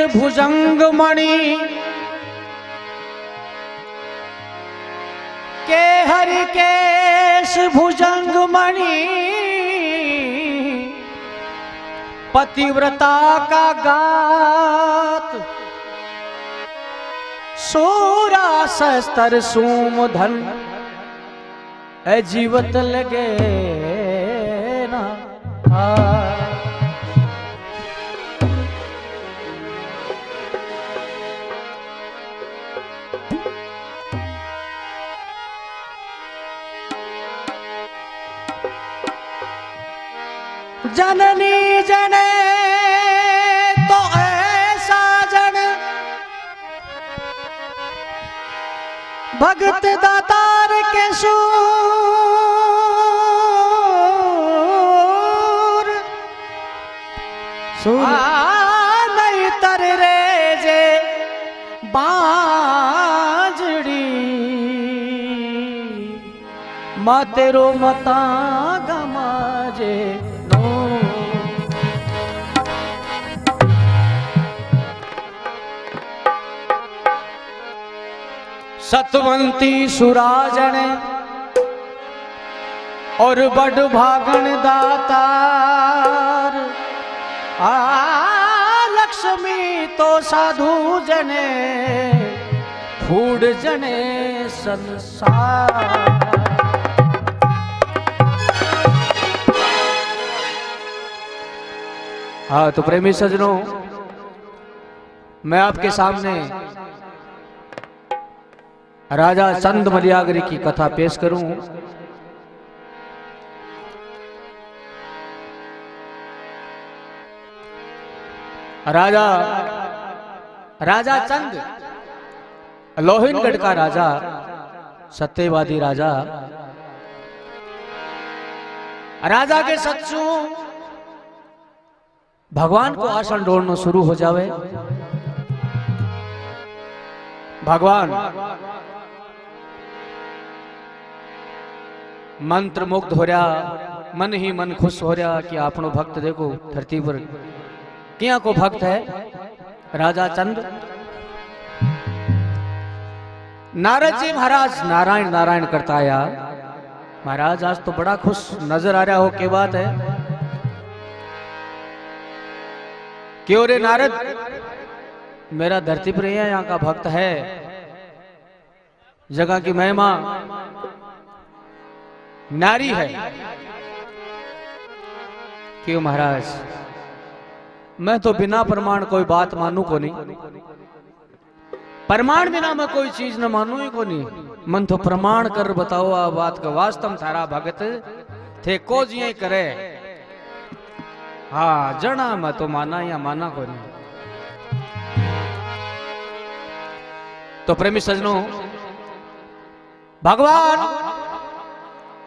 भुजंग मणि के हरि केश भुजंग मणि पतिव्रता का गात सूरा शस्त्र सुमधन जीवत लगे ना जननी जने तो ऐसा जन भगत दातार के सूर नहीं तर रे जे बाजड़ी माँ तेरो मता गमाजे सतवंती सुराजन और बड़ भागन दातार लक्ष्मी तो साधु जने फूड जने संसार। हाँ तो प्रेमी सजनों, मैं आपके सामने राजा चंद मलियागरी की कथा पेश करूं। राजा चंद लोहिनगढ़ का राजा, सत्यवादी राजा। राजा के सत्सु भगवान को आसन ढोड़ना शुरू हो जावे। भगवान मंत्र मुग्ध हो रहा, मन ही मन खुश हो रहा कि आपनो भक्त देखो धरती पर किया को भक्त है राजा चंद। नारद जी महाराज नारायण नारायण करता आया। महाराज आज तो बड़ा खुश नजर आ रहा हो, क्या बात है? क्यों रे नारद, मेरा धरती पर यहाँ का भक्त है, जगह की महिमा नारी है। क्यों महाराज, मैं तो बिना प्रमाण कोई बात मानू को नहीं, प्रमाण बिना मैं कोई चीज न मानू ही को नहीं। मन तो प्रमाण कर बताओ आ बात का वास्तव थारा भगत थे को जी करे। हाँ जना मैं तो माना या माना को नहीं। तो प्रेमी सजनों, भगवान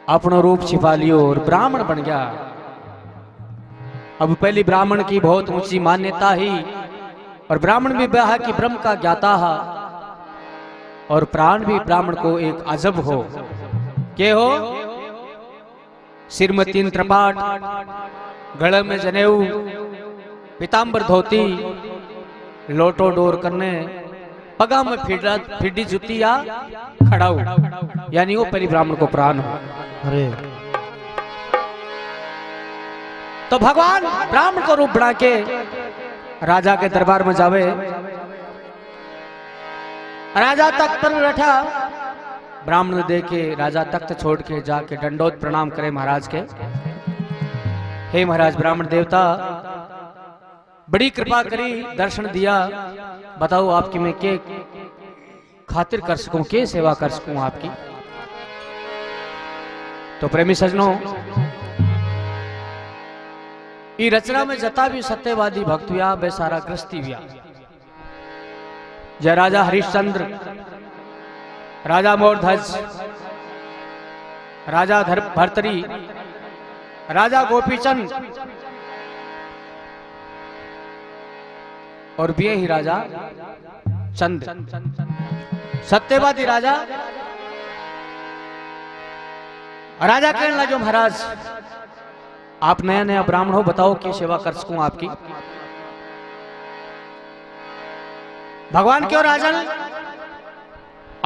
अपना रूप छिपा लियो और ब्राह्मण बन गया। अब पहली ब्राह्मण की बहुत ऊंची मान्यता ही, और ब्राह्मण भी ब्याह की ब्रह्म का ज्ञाता है, और प्राण भी ब्राह्मण को एक अजब हो। के हो? सिर में 3 त्रपाट, गले में जनेऊ, पीतांबर धोती, लोटो डोर करने, पगा में फिडी जुती या खड़ाऊ, यानी वो पहली ब्राह्मण को प्राण हो। अरे तो भगवान ब्राह्मण को रूप बना के राजा के दरबार में जावे। राजा तख्त पर बैठा, ब्राह्मण देखे राजा तख्त छोड़ के जाके दंडोत प्रणाम करे महाराज के। हे महाराज ब्राह्मण देवता, बड़ी कृपा करी, दर्शन दिया, बताओ आपकी मैं के खातिर कर सकूं, के सेवा कर सकूं आपकी। तो प्रेमी सजनों, ई रचना में जता भी सत्यवादी भक्त हुआ बे सारा ग्रस्ती हुआ। जय राजा हरिश्चंद्र, राजा मोरध्वज, राजा भर्तरी, राजा गोपीचंद और भी ही राजा चंद, सत्यवादी राजा। राजा कहने लगे महाराज आप नया नया ब्राह्मण हो, बताओ क्या सेवा कर सकूं आपकी। भगवान क्यों राजन,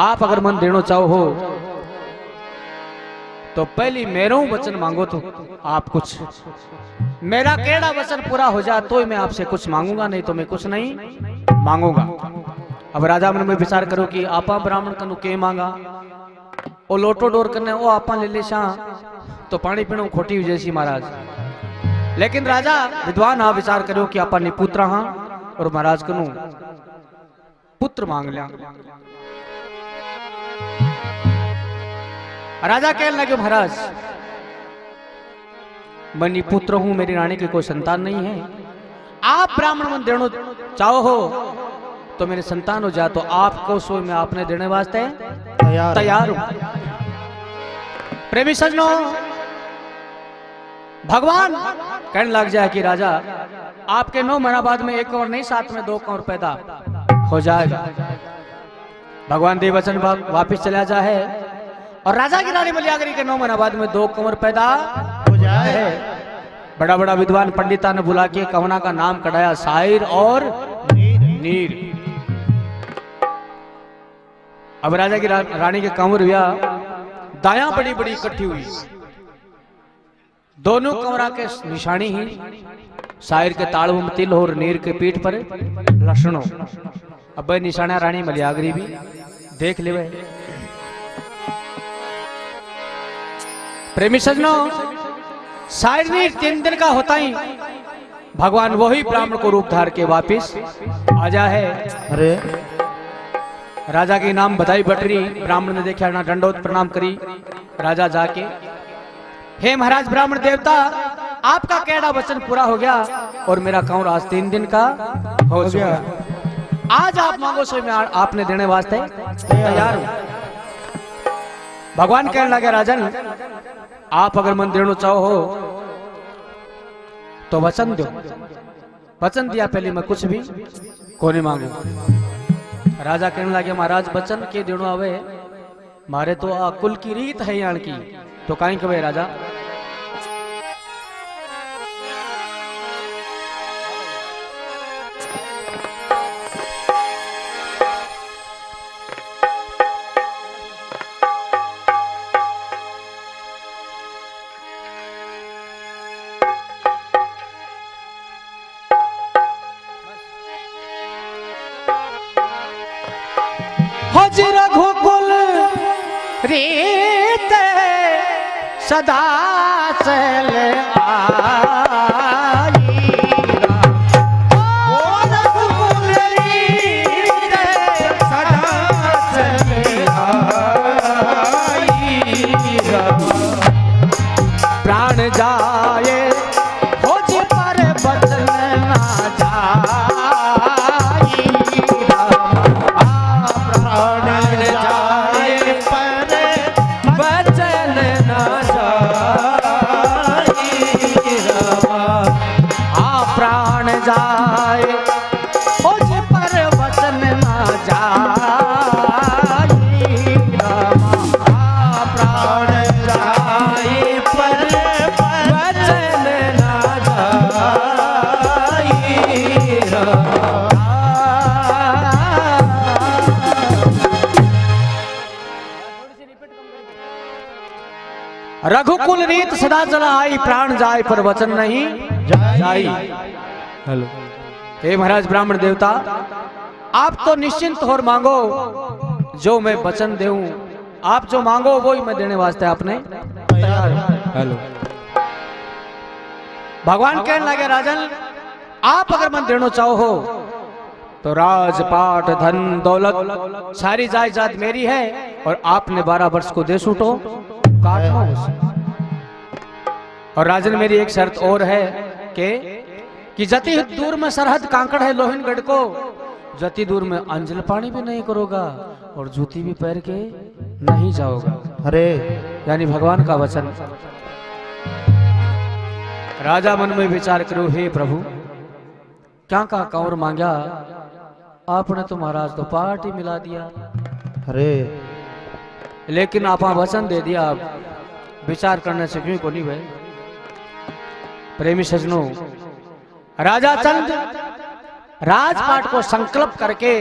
आप अगर मन देना चाहो हो तो पहली मेरो वचन मांगो, तो आप कुछ मेरा केड़ा वचन पूरा हो जाए तो मैं आपसे कुछ मांगूंगा, नहीं तो मैं कुछ नहीं मांगूंगा। अब राजा मन में विचार करो कि आपा ब्राह्मण कनु के मांगा, ओ लोटो डोर करने ओ आपा ले ले शाह तो पानी पीणो खोटी हुई जैसी महाराज। लेकिन राजा विद्वान हाँ विचार करो कि आपा ने पुत्र हाँ और महाराज कनु पुत्र मांग लिया। राजा कहने लगे महाराज मैं पुत्र हूं, मेरी रानी की कोई संतान नहीं है, आप ब्राह्मण मन देना चाहो हो तो मेरे संतान हो जाए तो आपको सो में आपने देने वास्ते तैयार हूं। प्रेमी सजनों, भगवान कहने लग जाए कि राजा आपके 9 महीना बाद में 1 कंवर नहीं 7 में 2 कंवर पैदा हो जाएगा। भगवान देवचन वापिस चला जाए और राजा की रानी मलियागरी के 9 महीना बाद में 2 कंवर पैदा हो जाए। बड़ा बड़ा विद्वान पंडिता ने बुला के कवना का नाम कढ़ाया शायर और नीर। अब राजा की रानी के कंवर हुआ, दाया बड़ी बड़ी इकट्ठी हुई, दोनों कंवरा के निशानी ही शायर के तालव में तिल और नीर के पीठ पर लक्षणों। अब निशाना रानी मलियागरी भी देख ले। प्रेमी सजनों, शायर नीर 3 दिन का होता ही भगवान वही ब्राह्मण को रूप धार के वापिस आ जा है। अरे राजा के नाम बधाई बटरी, ब्राह्मण ने देखा ना दंडोत प्रणाम करी। राजा जाके हे महाराज ब्राह्मण देवता, आपका केड़ा वचन पूरा हो गया और मेरा कंवर आज 3 दिन का हो गया। आज आप मांगो सो मैं आपने देने वास्ते तैयार हूं। भगवान कहने लगे राजन, आप अगर मन देना चाहो हो तो वचन दो। वचन दिया पहले मैं कुछ भी को नहीं मांगू। राजा कहने लगे महाराज वचन के देनो आवे, मारे तो आ कुल की रीत है यान की, तो काई कहे राजा। रघुकुल रीत सदा चल आई, रघुकुल रीत सदा चल आई, प्राण जाए हो जी पर बचन ना जाई, प्राण जाए पर बचन ना जाई, प्राण जाए हो जी पर बचन ना जाई, प्राण जाए पर बचन ना जाई। रघुकुल रीत सदा चला आई, प्राण जाए पर वचन नहीं जाई। हेलो हे महाराज ब्राह्मण देवता, आप तो निश्चिंत होकर मांगो, जो मैं वचन देऊं आप जो मांगो वो ही मैं देने वास्ते आपने तैयार हूं। हेलो भगवान कहने लगे राजन, आप अगर मन देना चाहो हो तो राजपाट धन दौलत सारी जायदाद मेरी है और आपने 12 वर्ष को दे सूटो काटना उसे। और राजन मेरी एक शर्त और है कि जति दूर में सरहद कांकड़ है लोहनगढ़ को, जति दूर में अंजल पानी भी नहीं करोगा और जूती भी पैर के नहीं जाओगा। अरे यानी भगवान का वचन। राजा मन में विचार करो, हे प्रभु क्या का कंवर मांगा, आपने तो महाराज तो पार्टी मिला दिया। अरे लेकिन आप वचन दे दिया, आप विचार करने से क्यों को नहीं भाई। प्रेमी सजनों, राजा चंद राजपाट को संकल्प करके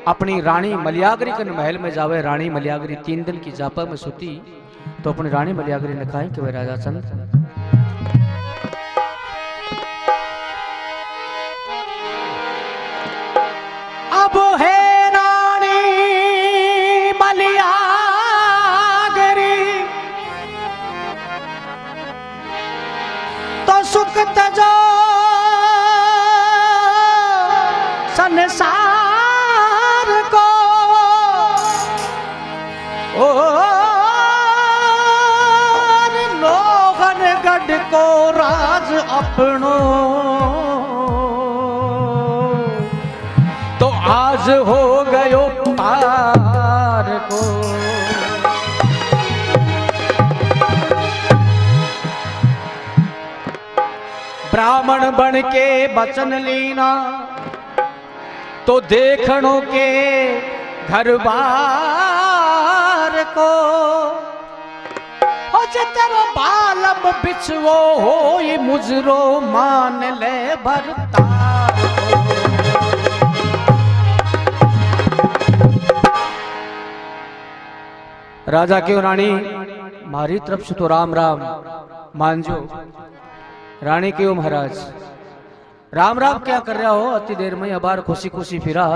अपनी रानी मलियागरी के महल में जावे। रानी मलियागरी 3 दिन की जापा में सुती तो अपनी रानी मलियागरी ने कहा कि वे राजा चंद अब है रानी मलियागरी तो सुख तजो संसार को और लोहनगढ़ को राज अपनो तो आज हो गयो पार को। ब्राह्मण बन के बचन लीना तो देखनो के घर बार को हो जे तेरो बालम बिछवो हो ये मुजरो मान ले भरतार को। राजा क्यों रानी मारी तरफ से तो राम राम मानजो। रानी क्यों महाराज राम राम क्या कर रहा हो? अति देर में अबार खुशी खुशी फिरा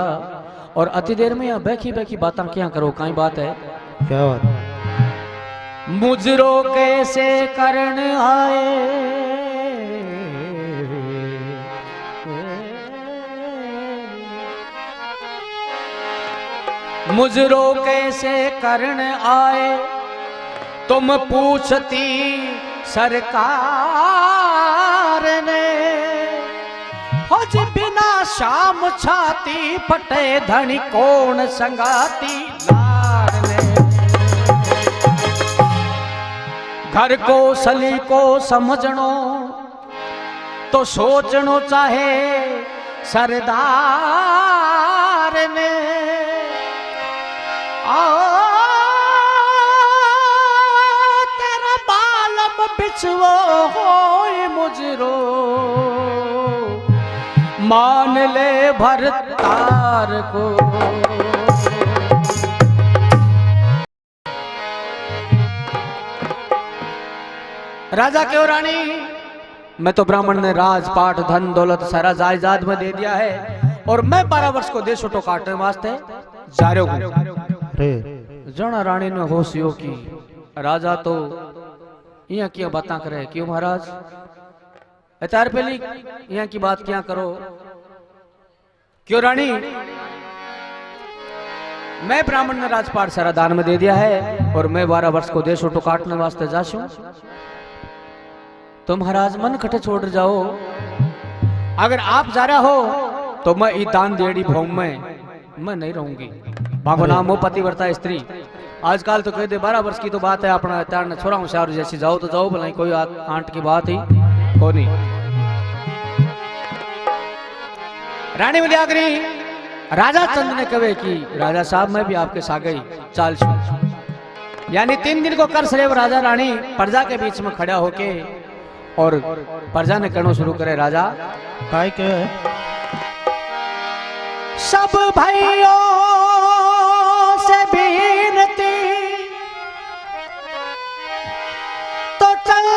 और अति देर में यहाँ बैठी बैठी बातें क्या करो? कहीं बात है क्या बात? मुजरो कैसे करण आए मुजरो कैसे करण आए तुम पूछती सरकार ने हो जी बिना शाम छाती पटे धनी कौन संगाती लार ने। घर को सली को समझनो तो सोचनो चाहे सरदार ने। तेरा बालम बिछवो होए मुजरो मान ले भरतार को। राजा क्यों रानी मैं तो ब्राह्मण ने राजपाट धन दौलत सारा जायदाद में दे दिया है और मैं 12 वर्ष को देश उठो काटने वास्ते जा रहा हूं। जना रानी ने होश यो की राजा तो यहाँ क्या बातें करे? क्यों महाराज तार पहली यहाँ की बात क्या करो? क्यों रानी मैं ब्राह्मण ने राजपाट सारा दान में दे दिया है और मैं 12 वर्ष को देश उठो काटने वास्ते जाशू। तो महाराज मन कटे छोड़ जाओ। अगर आप जा रहा हो तो मैं ई दान देड़ी भौम में मैं नहीं रहूंगी। बाबू नाम हो पतिव्रता स्त्री। आजकल तो कह दे 12 वर्ष की तो बात है अपना त्यार छोरा होशियार जैसी जाओ तो जाओ भला कोई आंट की बात ही को नहीं। रानी मलियागरी राजा चंद ने कहे कि राजा साहब मैं भी आपके साथ ही चाल छू। यानी 3 दिन को कर सरेव राजा रानी प्रजा के बीच में खड़ा होके और प्रजा ने कहना शुरू करे राजा काय के सब भाइयों से विनती तो चल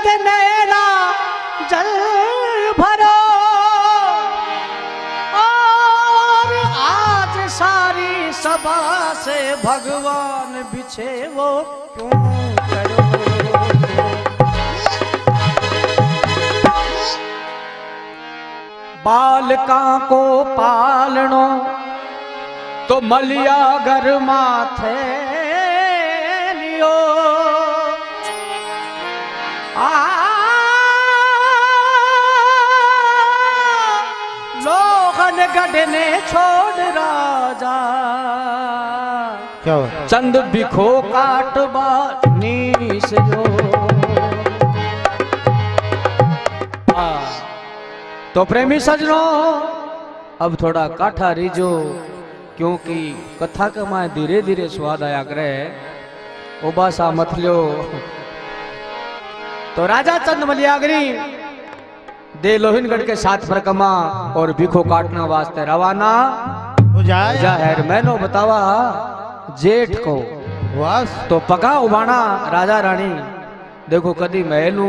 देना जल भरो और आज सारी सभा से भगवान बिछे वो क्यों करो? बालका को पालनो तो मलिया घर माथे लियो लोगन गढ़ने छोड़ राजा क्या चंद बिखो काटबा नीस जो। तो प्रेमी सजनों अब थोड़ा काठा रीजो क्योंकि कथा का माए धीरे धीरे स्वाद आया करे उबासा मत लो। तो राजा चंद मलियागरी दे लोहिनगढ़ के 7 परकमा और बिखो काटने वास्ते रवाना हो जाए जाहिर मैनो बतावा जेठ को वास तो पका उबाना राजा रानी देखो कदी महलू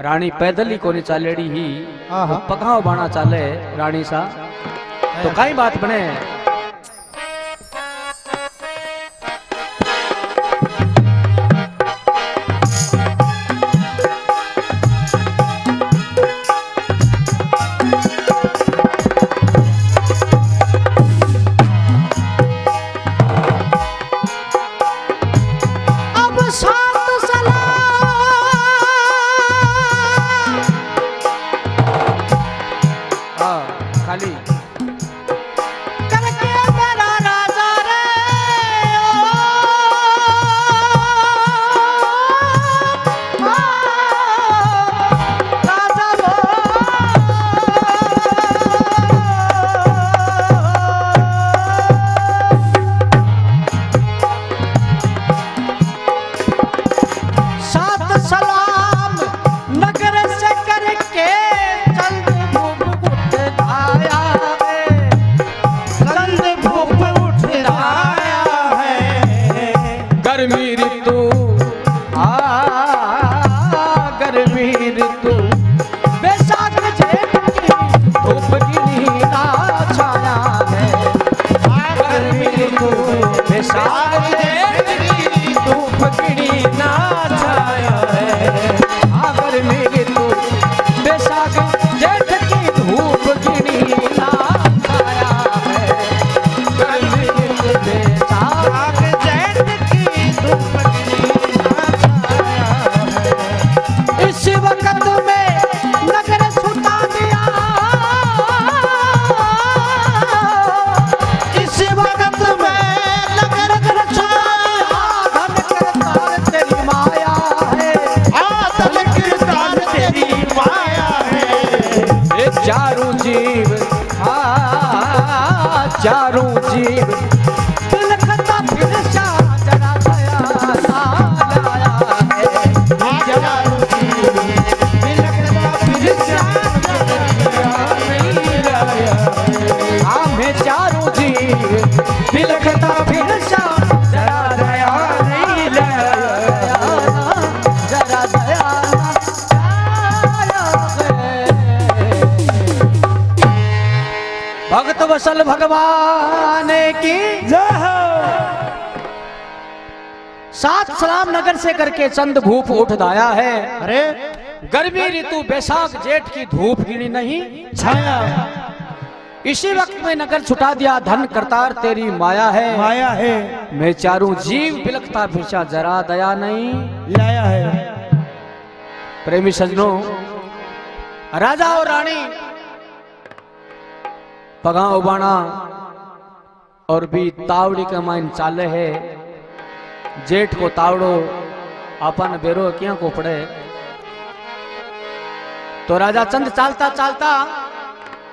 रानी पैदल ही कोनी चालेड़ी ही आहा। तो पका उबाना चाले रानी सा तो कई बात बने खाली करके मेरा राजा रे राजा वो सात सलाम नगर से करके चंद भूप उठ आया है चंद भूप उठ आया है गर्मी ऋतु गर्मी ऋतु बैसाख जेठ की धूप की नीला छाया है गर्मी ऋतु बैसाख जेठ की धूप की नीला छाया है गर्मी ऋतु बैसाख जेठ की धूप की नीला छाया है गर्मी ऋतु बैसाख जेठ की धूप इस वक्त में नगर छुटा दिया इस वक्त में नगर छुटा धन करतार तेरी माया है धन करतार तेरी माया है ये चारों जीव चारों जीव तिलकता फिर शाह जरा दया लाया है चारों जीव तिलकता फिर शाह हमें चारों जीव बिलखता फिर शाम जरा दया नहीं लाया जरा दया भक्त वसल भगवान की जय हो सात सलाम नगर से करके चंद भूप उठ दाया है अरे गर्मी ऋतु बैसाख जेठ की धूप गिनी नहीं छाया इसी वक्त में नगर छुटा दिया धन करतार तेरी माया है माया है मैं चारों जीव बिलखता फिरसा जरा दया नहीं लाया है प्रेमी सजनों राजा और रानी पगा उबाना और भी तावड़ी के माइन चाले है जेठ को तावड़ो अपन बेरो क्या को पड़े तो राजा चंद चालता चालता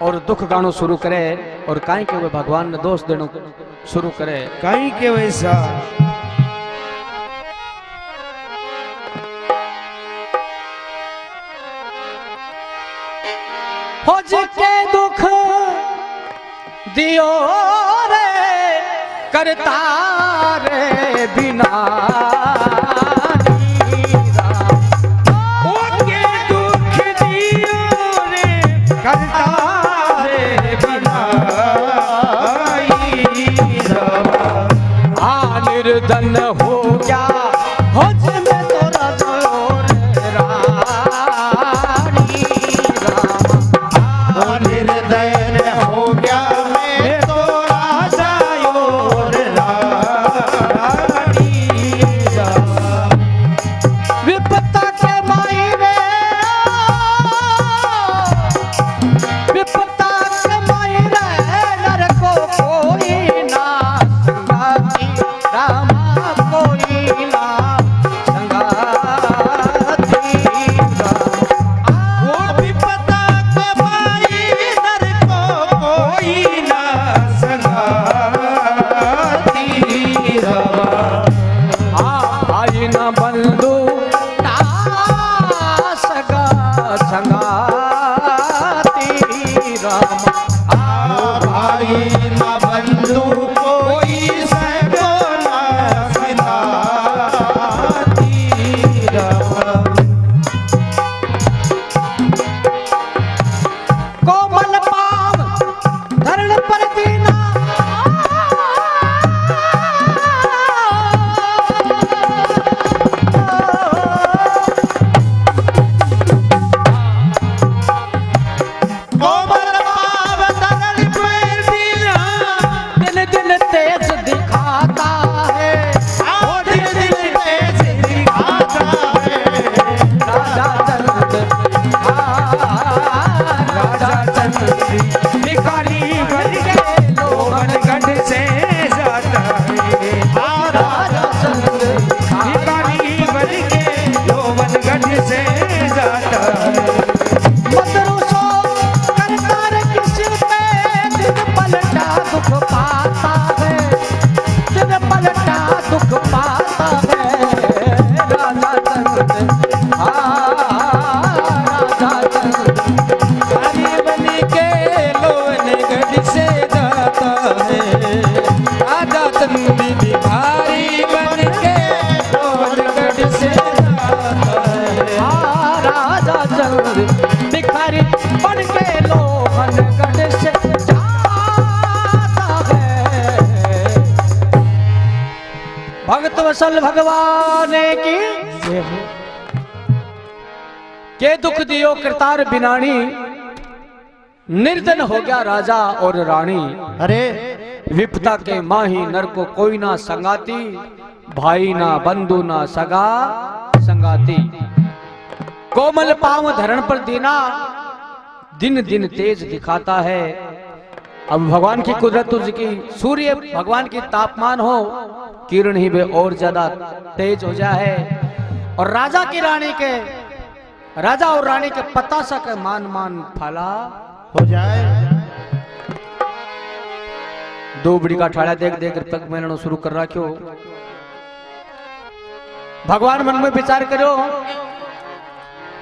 और दुख गानो शुरू करे और काई के वे भगवान ने दोष देनो शुरू करे कहीं के वैसा हो के दुख दियो रे करता रे बिना करता रे बिना निर्धन हो गया हो में तोरा जोर रानी निर्दयन हो गया मैं तो राजा और रानी से जाता है। मदरूसो करता रे किसी पे दिन पलटा दुख पाता है, दिन पलटा दुख पाता है। राजा चंद राजा चंद हरी बनी के लोहनगढ़ से जाता है। राजा चंद भिखारी बन के लोहनगढ़ से जाता है। राजा चंद भिखारी बन के लोहनगढ़ से जाता है। भक्त वसल भगवान की के दुख दियो करतार बिनानी, निर्धन हो गया राजा और रानी। अरे विपता के माही नर को कोई ना संगाती, भाई ना बंधु ना सगा संगाती। कोमल पांव धरण पर दीना, दिन दिन तेज दिखाता है। अब भगवान की कुदरत उसकी, सूर्य भगवान की तापमान हो, किरण ही वे और ज्यादा तेज हो जाए। और राजा की रानी के, राजा और रानी के पतासा के मान मान फला हो जाए। दो बड़ी का ठाड़ा देख देख तक मिलना शुरू कर रहा। क्यों भगवान मन में विचार करो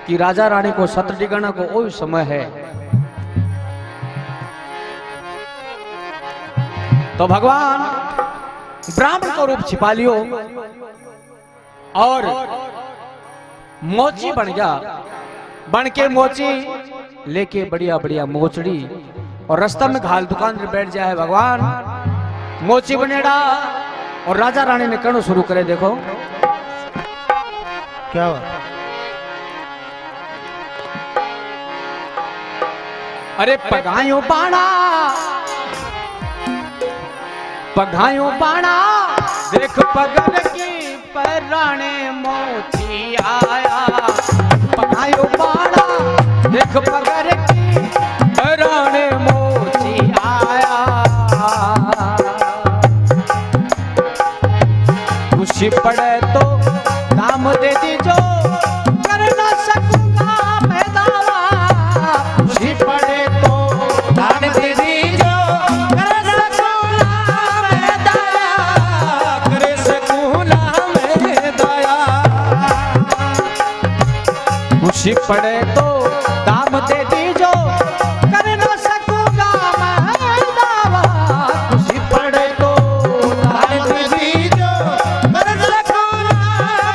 कि राजा रानी को सत्र डिगाना को वही समय है। तो भगवान ब्राह्मण को रूप छिपा लियो और मोची बन गया। बन के मोची लेके बढ़िया बढ़िया मोचड़ी और रास्ता में घाल दुकान पे बैठ जाए। भगवान मोची बनेड़ा और राजा रानी ने कहना शुरू करे। देखो क्या हुआ? अरे पगायो बाणा, पगायो बाणा, देख पगल की पराणे मोची आया। पगायो बाणा, देख पगल की पराणे मोची आया। खुशी पड़े तो दाम दे दीजो, कर ना सकूंगा मैं दावा। खुशी पड़े तो दाम दे दीजो, कर सकूंगा मैं दावा। करे सकूना मैं दया। खुशी पड़े तो दाम दे दीजो, कर ना सकूंगा मैं दावा। खुशी पड़े तो दाम दे दीजो, कर सकूंगा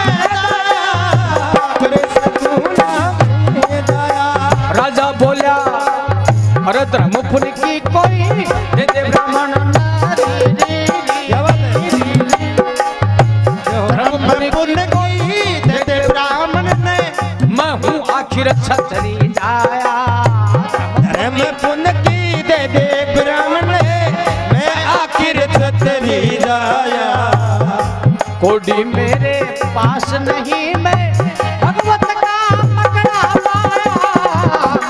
मैं दावा। करे सकूना मैं दया। राजा बोलिया अरे धर्म पुन की कोई दे दे ब्राह्मण नारी री री। क्या बात है? धर्म पुन पुण्य की दे दे ब्राह्मण ने, मैं हूँ आखिर छतरी जाया। धर्म पुण्य की दे दे ब्राह्मण ने, मैं आखिर छतरी जाया। कोडी मेरे पास नहीं, मैं भगवत का पकड़ा पाया।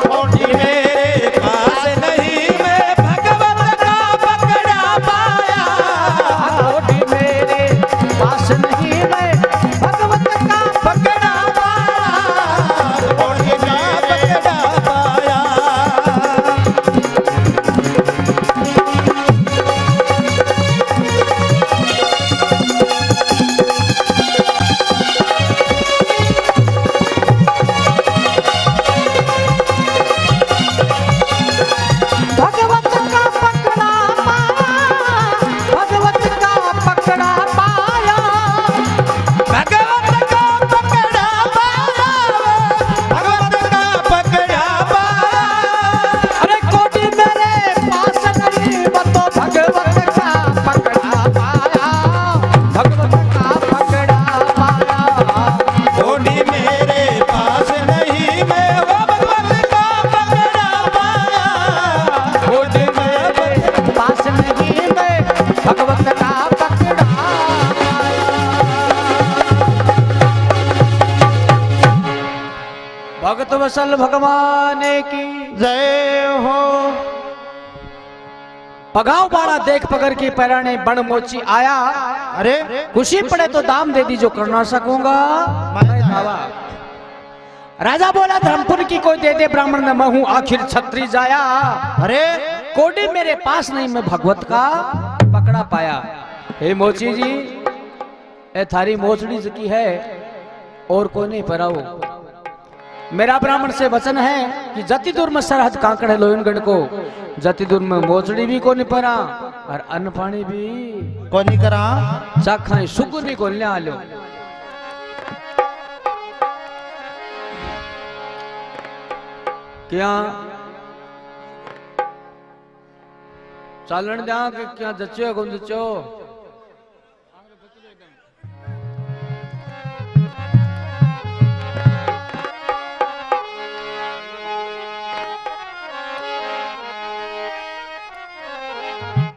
कोडी मेरे पास नहीं, मैं भगवत का पकड़ा पाया। कोडी मेरे पास नहीं, मैं भगवत का पकड़ा पाया। कोडी मेरे पकड़ा पाया। भगवत का पकड़ा पाया, भगवत का पकड़ा पाया। भगवत का पकड़ा पाया। भगवत का पकड़ा पाया। अरे कोटि मेरे पास नहीं, वो तो भगवत का पकड़ा पाया, भगवत का पकड़ा पाया। कोडी मेरे पास नहीं, मैं वो भगवत का पकड़ा पाया। कोडी मेरे पास नहीं, मैं भगवत का पकड़ा भगत वसल भगवान की जय हो। पगाव बाड़ा देख पगर की पैराने बण मोची आया। अरे खुशी पड़े तो दाम दे दी, जो कर ना सकूंगा मैं दावा। राजा बोला धर्मपुर की कोई दे दे ब्राह्मण में मैं हूं आखिर छत्री जाया। अरे कोडी मेरे पास नहीं मैं भगवत का पकड़ा पाया। हे मोची जी ए थारी मोचड़ी की है और कोई नहीं पराओ। मेरा ब्राह्मण से वचन है कि जति दूर में सरहद कांकड़ है लोहनगढ़ को, जति दूर में मोचड़ी भी को नहीं परा और अन्न पानी भी को नहीं करा चाखा सुगु नहीं को लिया लो। क्या चालन दिया कि क्या जच्चो कौन जच्चो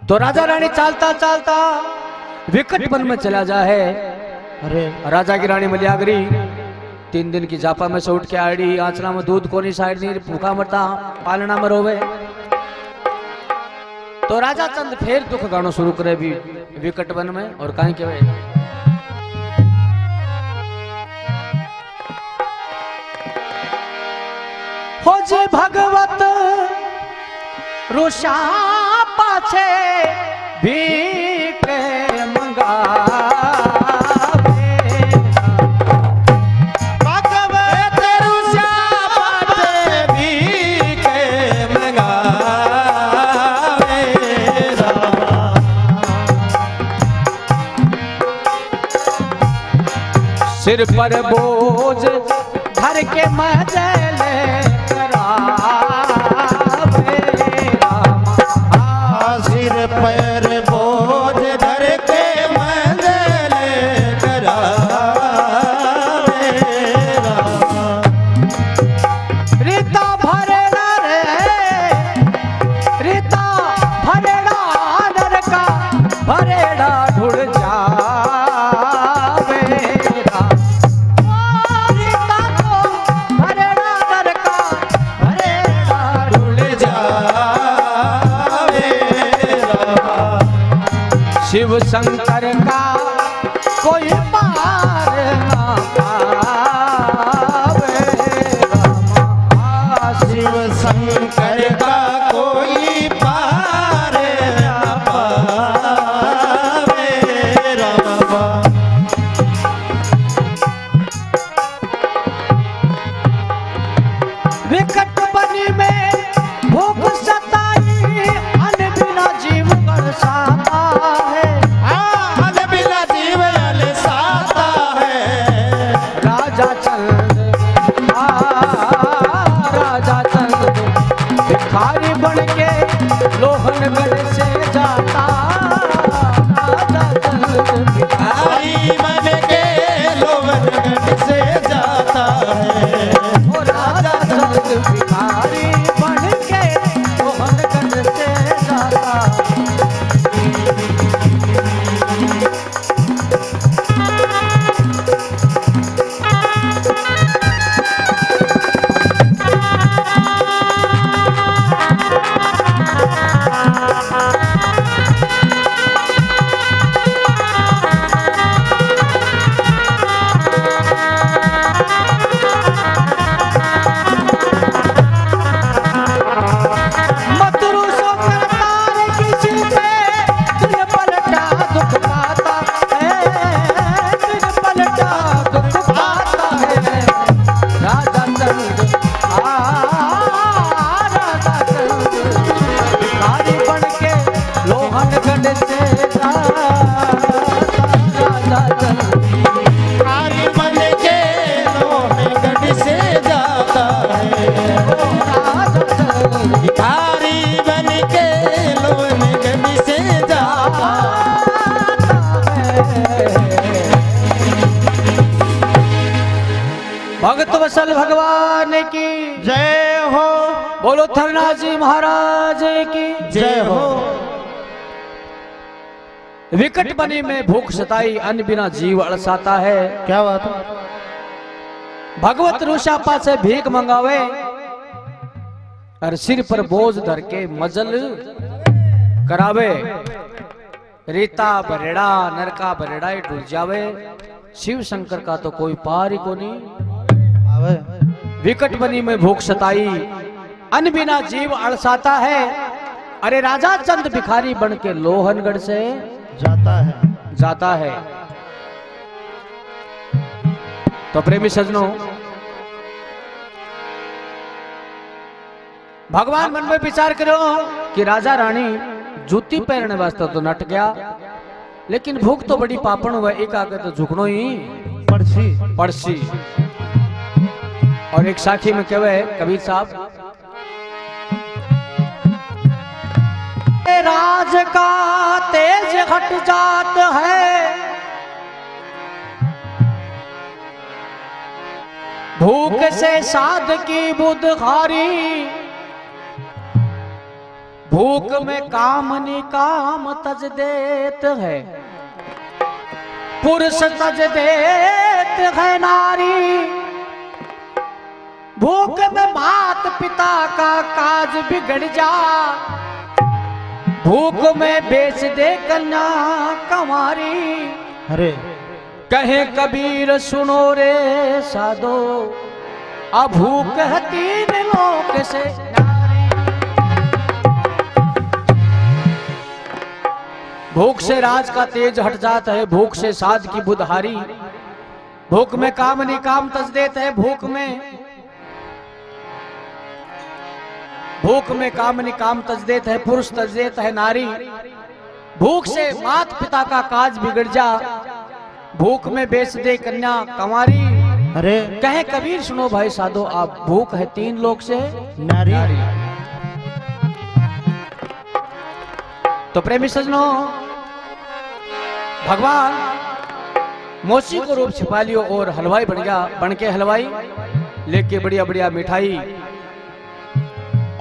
तो राजा रानी चालता चालता विकट वन में चला जा है। अरे राजा की रानी मलियागरी 3 दिन की जापा में से उठ के आड़ी, आंचना में दूध कोनी साइड नहीं भूखा मरता पालना में रोवे। तो राजा चंद फिर दुख गानो शुरू करे भी विकट वन में और कहीं के हो जे भगवत रुषा पाछे भीख मंगा सिर पर बोझ धर के मजले करावे रामा। सिर पर बोझ धर के मंजले करावे रामा। रीता भरेड़ा रे रीता भरेड़ा नर का भरेड़ा ढूंढ जावे शिव शंकर का कोई पार ना पावे रामा। शिव शंकर का कोई पार ना पावे रामा। विकट बनी में भूख सताई अन्न बिना जीव बरसाता है। राजा चंद भिखारी बन के लोहनगढ़ से जाता। राजा चंद भिखारी बन के लोहनगढ़ से जाता है। ओ राजा चंद भिखारी बन के लोहनगढ़ से जाता। भगत वसल भगवान की जय हो। बोलो थरनाथ जी महाराज की जय हो। विकट बनी में भूख सताई अन्न बिना जीव अड़साता है। क्या बात है। भगवत रुषापा से भीख मंगावे और सिर पर बोझ धर के मजल करावे। रीता बरेड़ा नरका बरेड़ा डूब जावे। शिव शंकर का तो कोई पार ही को नहीं। विकट बनी में भूख सताई, अन्न बिना जीव अड़साता है। अरे राजा चंद भिखारी बन के लोहनगढ़ से जाता है। तो प्रेमी सजनों, भगवान मन में विचार करो कि राजा रानी जूती पहनने वास्ते तो नट गया, लेकिन भूख तो बड़ी पापण हुआ, एक आगे तो झुकनो ही पड़सी। और एक साखी में कहवे कबीर साहब, राज का तेज हट जात है, भूख से साध की बुध हारी, भूख में काम निकाम तज देत है, पुरुष तज देत है नारी, भूख में मात पिता का काज बिगड़ जा, भूख में बेच दे कन्या कमारी। अरे कहे कबीर सुनो रे साधो, अब भूख है तीन लोक से नारी। भूख से राज का तेज हट जाता है, भूख से साध की बुधारी, भूख में काम निकाम तज देता है, भूख में काम निकाम तज देता है, पुरुष तज देता है नारी, भूख से मात पिता का काज बिगड़ जा, भूख में बेच दे कन्या कंवारी। अरे कहे कबीर सुनो भाई साधो, आप भूख है तीन लोक से नारी। तो प्रेमी सजनों, भगवान मौसी को रूप छिपा लियो और हलवाई बन गया, बन के हलवाई लेके बढ़िया बढ़िया मिठाई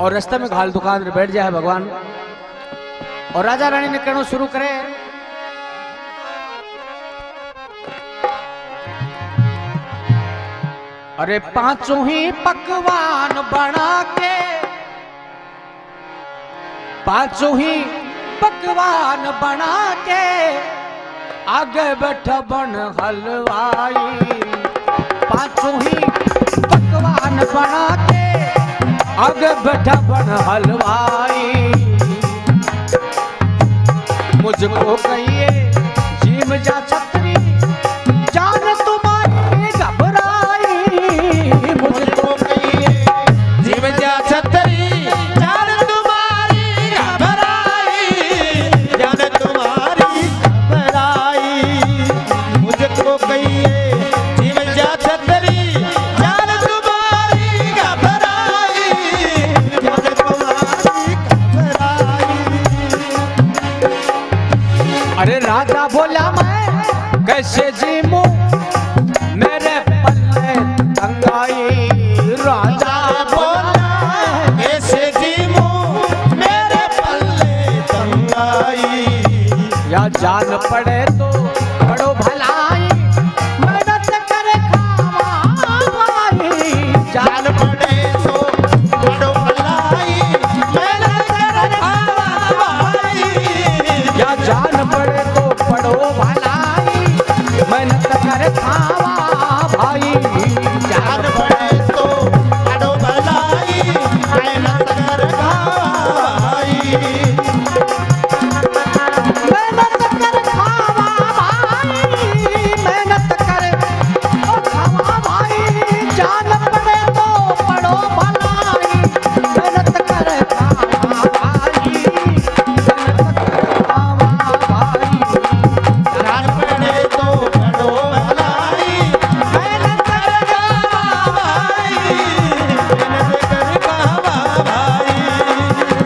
और रास्ते में घाल दुकान में बैठ जाए भगवान। और राजा रानी ने कहना शुरू करे, अरे पांचों ही पकवान बना के, पांचों ही पकवान बना के, आगे बैठा बन हलवाई, पांचों ही पकवान बना के, आगे बैठा बन हलवाई। मुझको कहिए जीम जा छतरी, जान तुम्हारी घबराई, मुझको कहिए जीव जा छतरी, जान तुम्हारी घबराई, जान तुम्हारी घबराई। मुझको कहिए जीव जा छतरी, जान तुम्हारी घबराई, जान तुम्हारी घबराई। अरे राजा बोला मैं कैसे जीमूं, मेरे पल्ले तंगाई, राजा बोला कैसे जीमूं, मेरे पल्ले तंगाई। या जान पड़े तो बड़ो भलाई, मेहनत करे खावा भाई, जान पड़े तो बड़ो भलाई, मेहनत कर खावा भाई। या जान पड़े तो बड़ो भलाई, मेहनत करे खावा भाई, जान पड़े तो बड़ो भलाई, मेहनत कर खावा भाई। मेहनत कर खावा भाई, मेहनत करे ओ खावा भाई, जान पड़े तो बड़ो भलाई, मेहनत करे खावा भाई, मेहनत करे खावा भाई, जान पड़े तो बड़ो भलाई, मेहनत कर खावा भाई, मेहनत कर खावा भाई।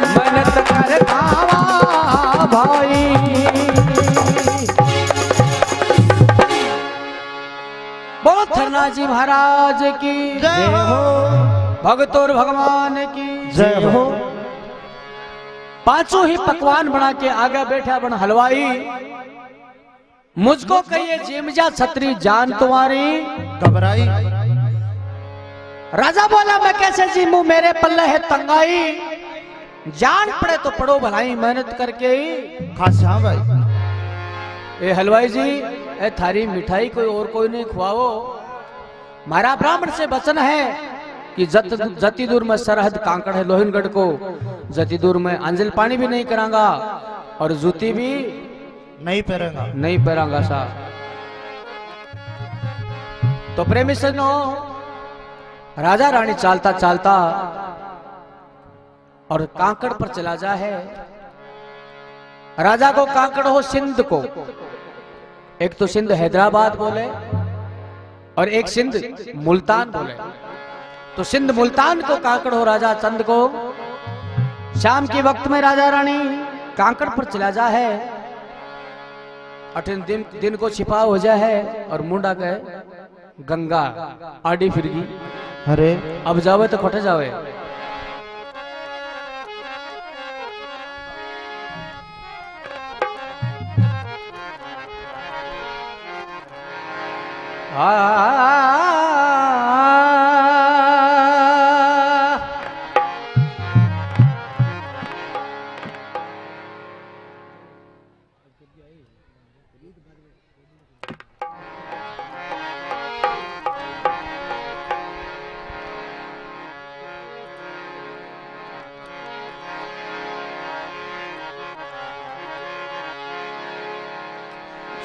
मेहनत कर खावा भाई। बोलो थरना जी महाराज की जय हो, भगत और भगवान की जय हो। पांचों ही पकवान बना के आगे बैठा बन हलवाई, मुझको कहिए जिमजा छतरी, जान तुम्हारी घबराई। राजा बोला मैं कैसे जीमूं, मेरे पल्ले है तंगाई, जान पड़े तो पड़ो भलाई, मेहनत करके ही। खासा भाई। ए हलवाई जी, ए थारी मिठाई कोई और कोई नहीं खुआओ, मारा ब्राह्मण से वचन है कि जती दूर में सरहद कांकड़ है लोहिनगढ़ को, जती दूर में अंजल पानी भी नहीं करांगा और जूती भी नहीं पहरेगा, नहीं पहरांगा सा। तो प्रेमी सजनो, राजा रानी चालता चालता और कांकड़ पर चला जा है। राजा को कांकड़ हो सिंध को, एक तो सिंध हैदराबाद बोले और एक सिंध मुल्तान बोले। तो सिंध मुल्तान को कांकड़ हो राजा चंद को। शाम के वक्त में राजा रानी कांकड़ पर चला जा है। 8 दिन को छिपा हो जा है और मुंडा गए गंगा आड़ी फिरगी। अरे अब जावे तो कटे जावे।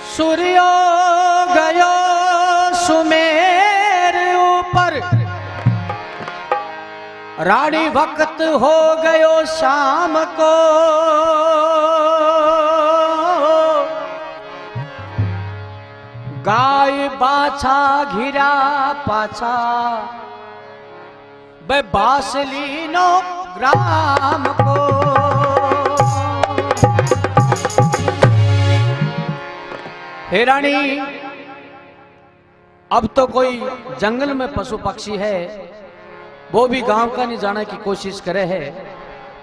सूर्यो गयो सुमेर ऊपर, रानी वक्त हो गयो शाम को। गाय बाछा घिरा पाछा, बे बासलीनो ग्राम को। हे रानी, अब तो कोई जंगल में पशु पक्षी है, वो भी गांव का नहीं जाने की कोशिश करे है।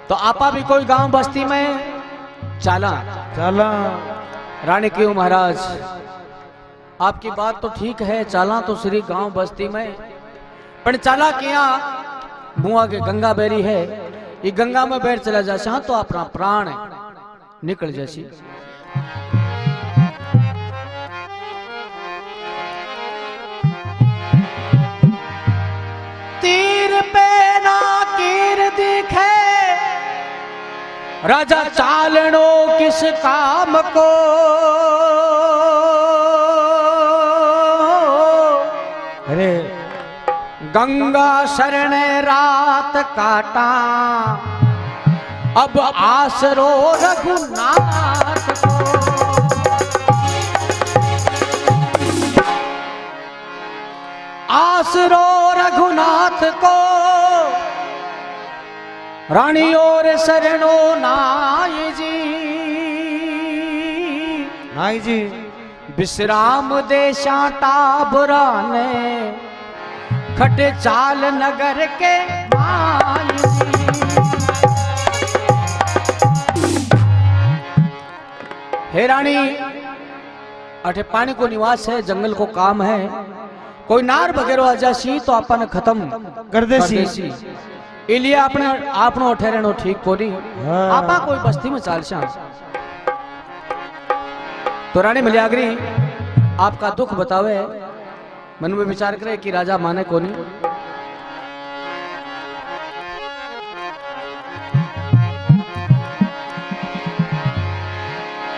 तो आपा भी कोई गांव बस्ती में चला चला। रानी क्यों महाराज, आपकी बात तो ठीक है, चला तो श्री गांव बस्ती में, पर चला क्या मुआ के गंगा बेरी है, ये गंगा में बैठ चला जा तो अपना प्राण निकल जैसी। तीर पे ना कीर दिखे, राजा चालनो किस काम को। अरे गंगा शरण रात काटा, अब आसरो रघुनाथ को। आसरो रघुनाथ को, रानी और शरणो नाई जी। नाई जी विश्राम देशा टाबरा ने, खट चाल नगर के माई जी। हे रानी, अठे पानी को निवास है, जंगल को काम है, कोई नार वगैरह आ जासी तो अपन खत्म कर देसी। इलिए अपने आपनो ठहरनो ठीक कोनी। हाँ। आपा कोई बस्ती में चालशा। तो रानी मलियागरी आपका दुख बतावे, मन में विचार करे कि राजा माने कोनी।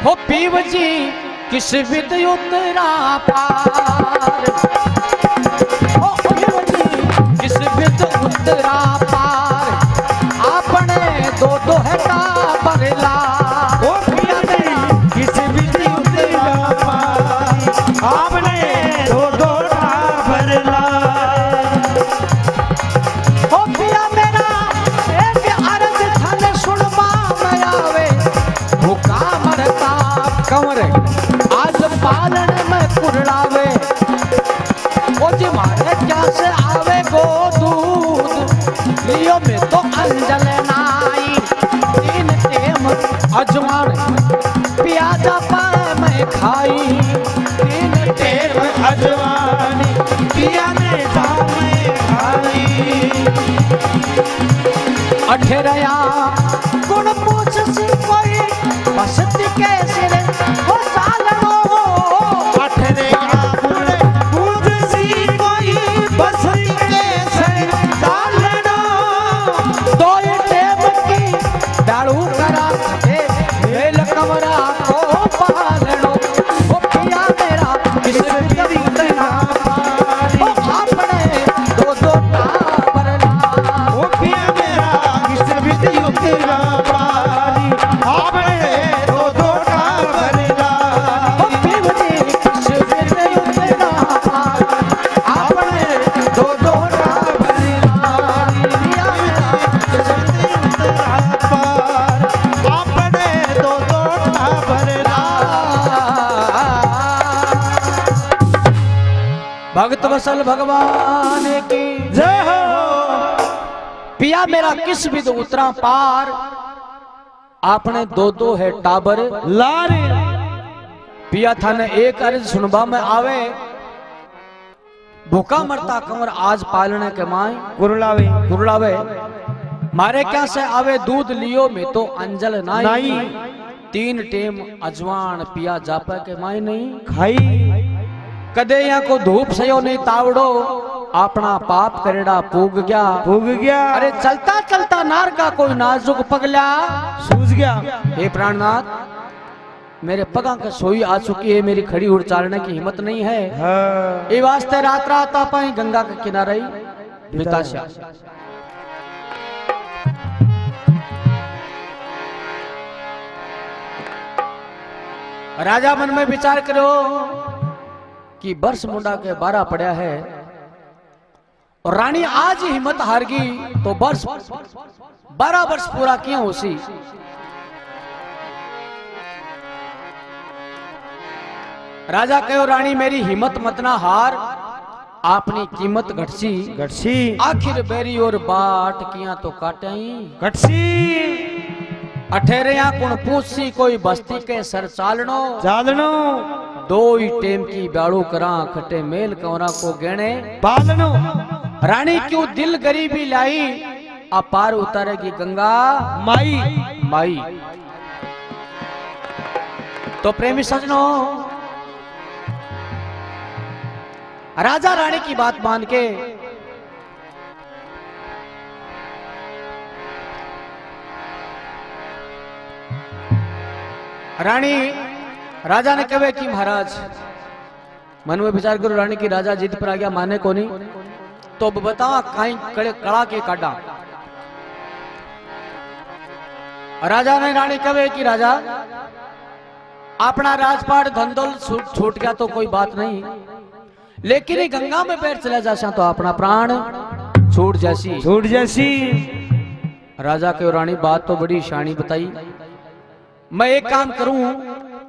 हो पीव जी किस विद उतरा पार, हो पीव जी किस विद उतरा पार, आपने दो दोहरा बरला। ओ पिया तेरी किस विद उतरा पार, आपने दो दोहरा बरला। हो पिया मेरा एक अर्ज थन सुनवा में आवे, भूखा मरता कंवर आज पालन में कुरड़ावे। ओ जी मारे क्या से आवे गो दूध, लियो में तो अंजल नाई। 3 टेम अजवान प्याजा पाए में खाई, 3 टेम अजवान पिया ने जामे खाई। अठेरया गुण पूछ सी कोई, बसती के सिरे हो सालनो। अठेरया गुण पूछ सी कोई, बसती के सिरे अवसल भगवान की जय हो। पिया मेरा किस विध उतरा पार, आपने दो दो है टाबर लारे पिया थाने एक अर्ज सुनबा में आवे, भूखा मरता कंवर आज पालने के माए कुरलावे कुरलावे, मारे क्या से आवे दूध लियो में तो अंजल नाई, नाई। तीन टेम अजवान पिया जापे के माई नहीं खाई कदे यहाँ को धूप सयो नहीं तावड़ो, अपना पाप करेड़ा पूग गया भूग गया। अरे चलता चलता नार का कोई नाजुक पगला, सूझ गया। हे प्राणनाथ मेरे पगा के सोई आ चुकी है, मेरी खड़ी उड़ चालने की हिम्मत नहीं है, हाँ। ये वास्ते रात रात पाई गंगा के किनारे बिताशा। राजा मन में विचार करो कि वर्ष मुंडा के 12 पड़ा है और रानी आज ही हिम्मत हार गई तो वर्ष 12 वर्ष पूरा क्यों उसी। राजा कहो रानी मेरी हिम्मत मत ना हार, आपनी कीमत घटसी गटसी आखिर बेरी और बाट किया तो काटाई, गटसी अठेरे यहाँ कुण पूछसी कोई बस्ती के सर चालनो, चालनो दो ही टेम की ब्याड़ू करा खटे मेल कंवरा को गेणे, पालनो रानी क्यों दिल गरीबी लाई, अपार उतारेगी गंगा माई माई। तो प्रेमी सजनों राजा रानी की बात मान के रानी राजा ने कहे कि महाराज मन में विचार करो, रानी की राजा जिद पर आ गया माने को नहीं तो बताओ कहीं कड़ा के काटा। राजा ने रानी कहे कि राजा अपना राजपाट धंधोल छूट गया तो कोई बात नहीं, लेकिन ये गंगा में पैर चला जासा तो अपना प्राण छूट जैसी छूट जैसी। राजा के रानी बात तो बड़ी शानी बताई, मैं एक काम करूं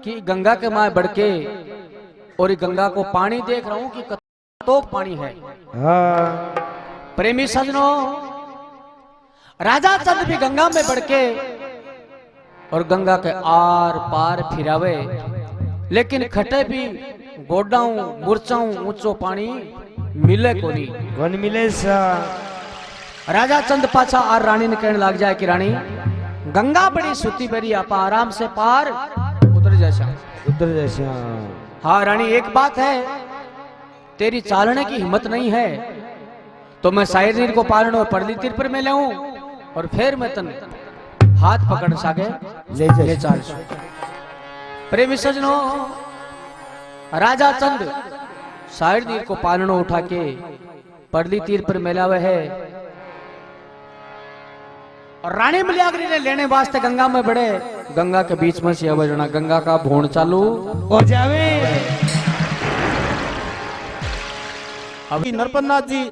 कि गंगा के माए बढ़ के और गंगा को पानी देख रहा हूं कि कतोक पानी है। हाँ। प्रेमी सजनों राजा चंद भी गंगा में बढ़ के और गंगा के आर पार फिरावे, लेकिन खटे भी गोडाऊं मुरचाऊं ऊंचो पानी मिले को नहीं। वन मिले सा राजा चंद पाछा आर रानी ने कहने लग जाए कि रानी गंगा बड़ी सुती बेरी आपा आराम से पार उतर जैसा उधर जैसा। हाँ रानी एक बात है, तेरी चालने की हिम्मत नहीं है तो मैं साहिर नीर को पालन और परली तीर पर मैं लेऊं और फिर मैं तन हाथ पकड़ सके ले चाल। प्रेमी सजनों राजा चंद साहिर नीर को पालनो उठा के परली तीर पर मिलावे है और रानी मलियागरी ने लेने वास्ते गंगा में बढ़े, गंगा के बीच में से बजना गंगा का भोण चालू हो जावे। अभी नरपतनाथ जी